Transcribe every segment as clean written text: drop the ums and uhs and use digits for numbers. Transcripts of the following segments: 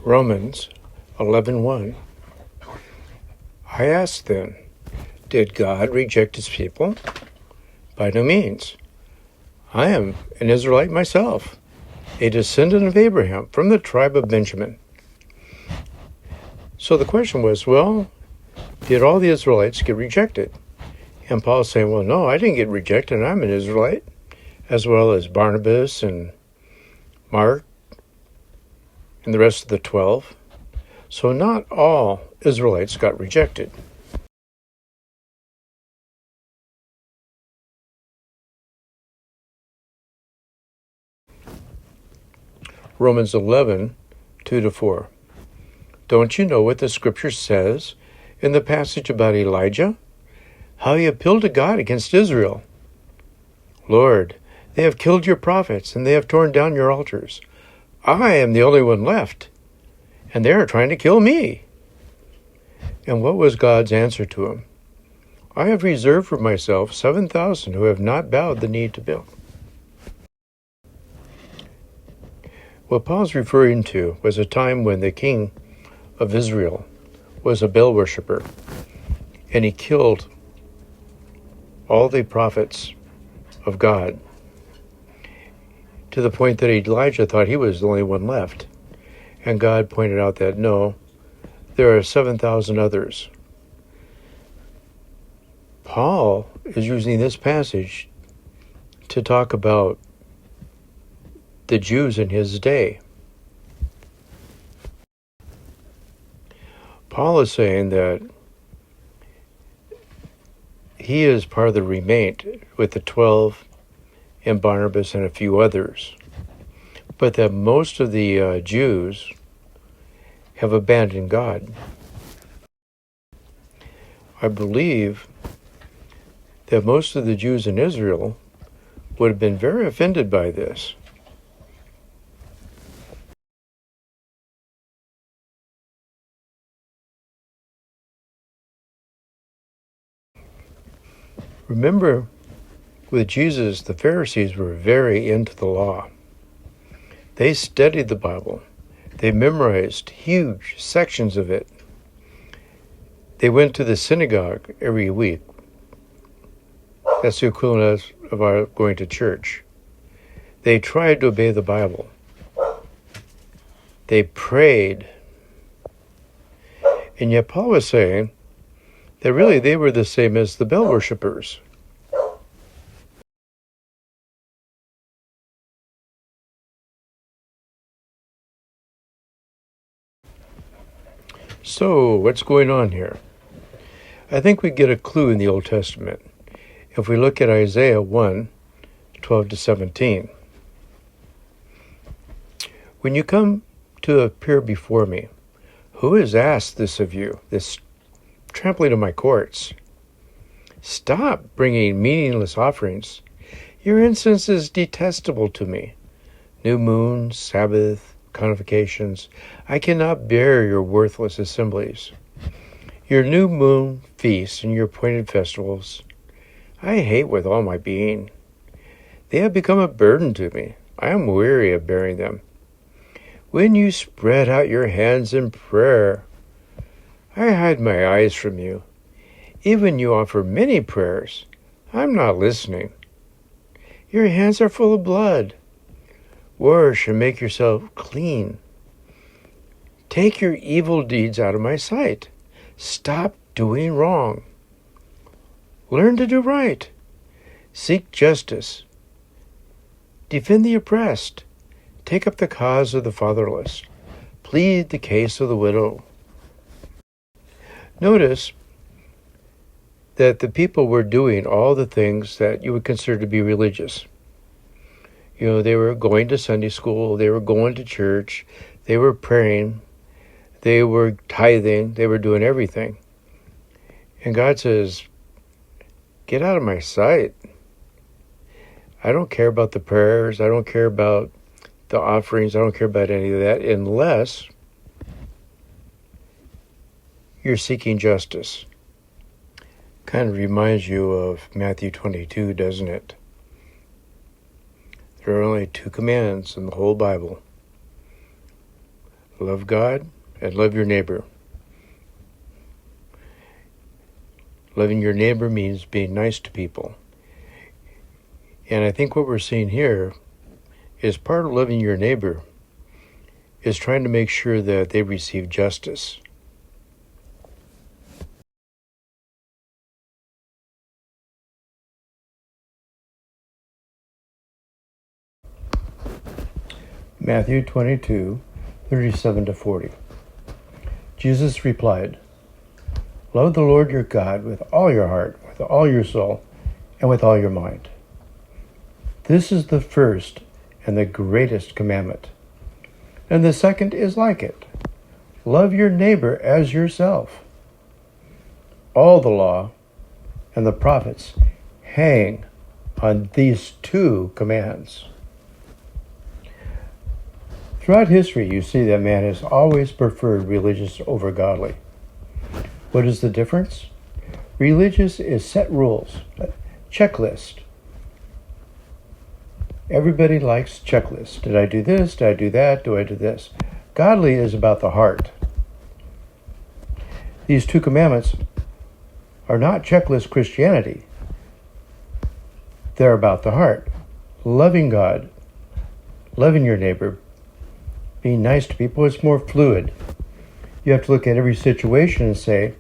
Romans 11:1. I ask then, did God reject his people? By no means. I am an Israelite myself, a descendant of Abraham from the tribe of Benjamin. So the question was, well, did all the Israelites get rejected? And Paul's saying, well, no, I didn't get rejected. I'm an Israelite, as well as Barnabas and Mark and the rest of the 12. So not all Israelites got rejected. Romans 11:2-4. Don't you know what the scripture says in the passage about Elijah? How he appealed to God against Israel. Lord, they have killed your prophets and they have torn down your altars. I am the only one left, and they are trying to kill me. And what was God's answer to him? I have reserved for myself 7,000 who have not bowed the knee to Baal. What Paul's referring to was a time when the king of Israel was a Baal worshiper, and he killed all the prophets of God, to the point that Elijah thought he was the only one left. And God pointed out that no, there are 7,000 others. Paul is using this passage to talk about the Jews in his day. Paul is saying that he is part of the remnant with the 12 and Barnabas and a few others, but that most of the Jews have abandoned God. I believe that most of the Jews in Israel would have been very offended by this. Remember, with Jesus, the Pharisees were very into the law. They studied the Bible. They memorized huge sections of it. They went to the synagogue every week. That's the equivalent of our going to church. They tried to obey the Bible. They prayed. And yet Paul was saying that really they were the same as the Baal worshippers. So, what's going on here? I think we get a clue in the Old Testament if we look at Isaiah 1:12-17. When you come to appear before me, who has asked this of you, this trampling of my courts? Stop bringing meaningless offerings. Your incense is detestable to me. New moon, Sabbath, convocations. I cannot bear your worthless assemblies. Your new moon feasts and your appointed festivals, I hate with all my being. They have become a burden to me. I am weary of bearing them. When you spread out your hands in prayer, I hide my eyes from you. Even you offer many prayers, I'm not listening. Your hands are full of blood. Wash and make yourself clean. Take your evil deeds out of my sight. Stop doing wrong. Learn to do right. Seek justice. Defend the oppressed. Take up the cause of the fatherless. Plead the case of the widow. Notice that the people were doing all the things that you would consider to be religious. You know, they were going to Sunday school, they were going to church, they were praying, they were tithing, they were doing everything. And God says, get out of my sight. I don't care about the prayers, I don't care about the offerings, I don't care about any of that, unless you're seeking justice. Kind of reminds you of Matthew 22, doesn't it? There are only 2 commands in the whole Bible. Love God and love your neighbor. Loving your neighbor means being nice to people. And I think what we're seeing here is part of loving your neighbor is trying to make sure that they receive justice. Matthew 22:37-40. Jesus replied, "Love the Lord your God with all your heart, with all your soul, and with all your mind. This is the first and the greatest commandment. And the second is like it. Love your neighbor as yourself. All the law and the prophets hang on these two commands." Throughout history, you see that man has always preferred religious over godly. What is the difference? Religious is set rules, a checklist. Everybody likes checklists. Did I do this? Did I do that? Do I do this? Godly is about the heart. These two commandments are not checklist Christianity. They're about the heart. Loving God, loving your neighbor, being nice to people is more fluid. You have to look at every situation and say,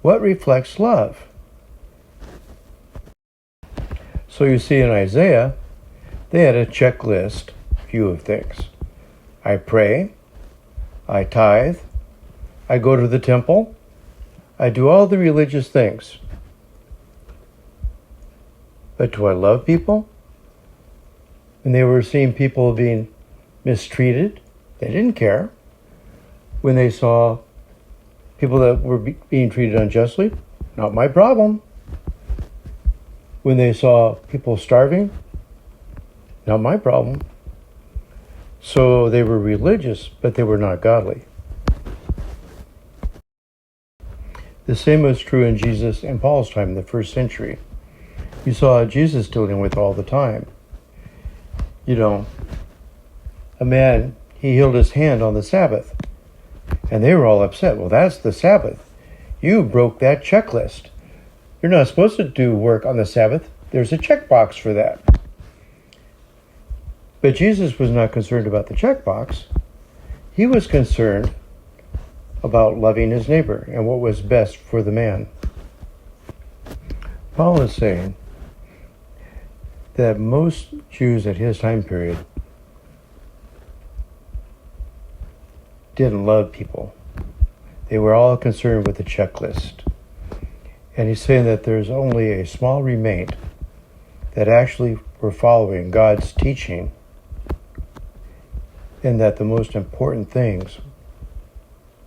what reflects love? So you see in Isaiah, they had a checklist view of things. I pray, I tithe, I go to the temple, I do all the religious things. But do I love people? When they were seeing people being mistreated, they didn't care. When they saw people that were being treated unjustly, not my problem. When they saw people starving, not my problem. So they were religious, but they were not godly. The same was true in Jesus and Paul's time in the first century. You saw Jesus dealing with all the time. A man, he healed his hand on the Sabbath. And they were all upset. Well, that's the Sabbath. You broke that checklist. You're not supposed to do work on the Sabbath. There's a checkbox for that. But Jesus was not concerned about the checkbox. He was concerned about loving his neighbor and what was best for the man. Paul is saying that most Jews at his time period didn't love people. They were all concerned with the checklist. And he's saying that there's only a small remain that actually were following God's teaching, and that the most important things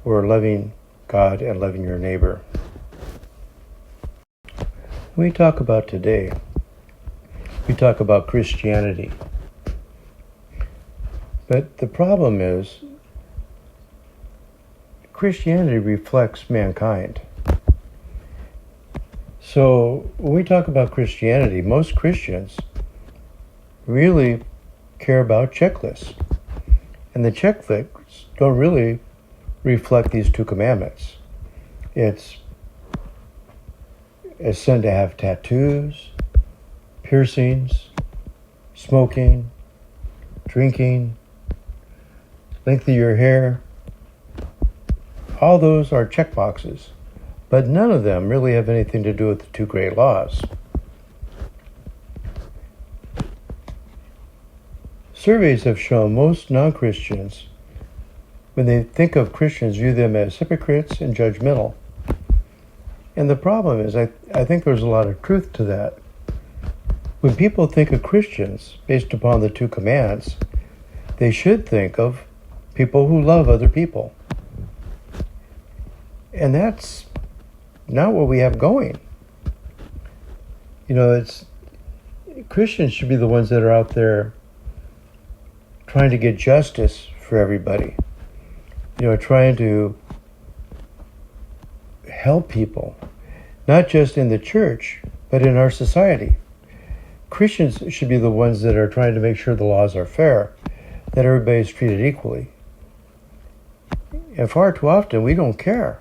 were loving God and loving your neighbor. When we talk about today, we talk about Christianity. But the problem is, Christianity reflects mankind. So when we talk about Christianity, most Christians really care about checklists. And the checklists don't really reflect these two commandments. It's a sin to have tattoos, piercings, smoking, drinking, length of your hair. All those are check boxes, but none of them really have anything to do with the two great laws. Surveys have shown most non-Christians, when they think of Christians, view them as hypocrites and judgmental. And the problem is, I think there's a lot of truth to that. When people think of Christians based upon the two commands, they should think of people who love other people. And that's not what we have going. Christians should be the ones that are out there trying to get justice for everybody. Trying to help people, not just in the church, but in our society. Christians should be the ones that are trying to make sure the laws are fair, that everybody's treated equally. And far too often we don't care.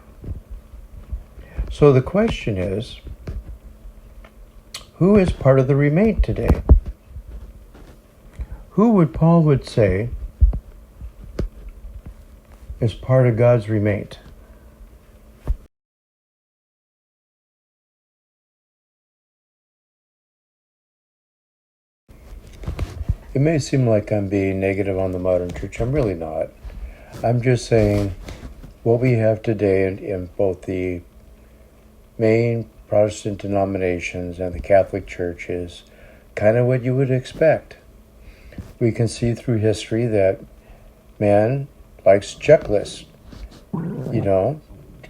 So the question is, who is part of the Remain today? Who would Paul would say is part of God's Remain? It may seem like I'm being negative on the modern church. I'm really not. I'm just saying what we have today in both the main Protestant denominations and the Catholic Church is kind of what you would expect. We can see through history that man likes checklists, to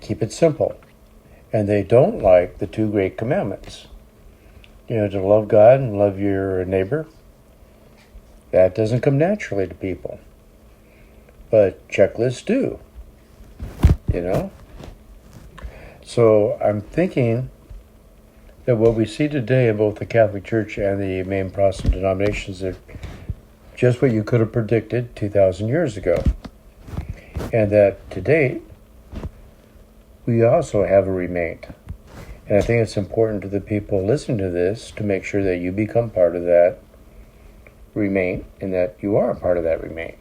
keep it simple. And they don't like the two great commandments. To love God and love your neighbor. That doesn't come naturally to people. But checklists do, So I'm thinking that what we see today in both the Catholic Church and the main Protestant denominations is just what you could have predicted 2,000 years ago. And that today, we also have a Remain. And I think it's important to the people listening to this to make sure that you become part of that Remain and that you are a part of that Remain.